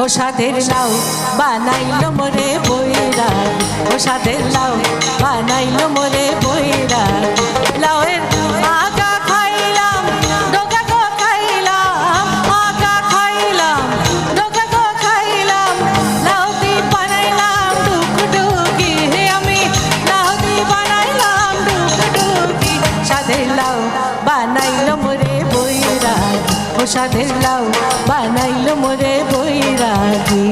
ও সাদের লাউ বানাইলো মোরে বৈরাগ, ও সাদের লাউ বানাইলো মোরে বৈরাগ। লাউয়ের আগা খাইলাম, ডোকা গো খাইলাম, আগা খাইলাম, ডোকা গো খাইলাম। লাউ দি বানাইলাম ডুকডুকি, আমি লাউ দি বানাইলাম ডুকডুকি। সাদের লাউ বানাইলো মোরে বৈরাগ, ও সাদের লাউ বানাইলো মোরে বৈরাগী।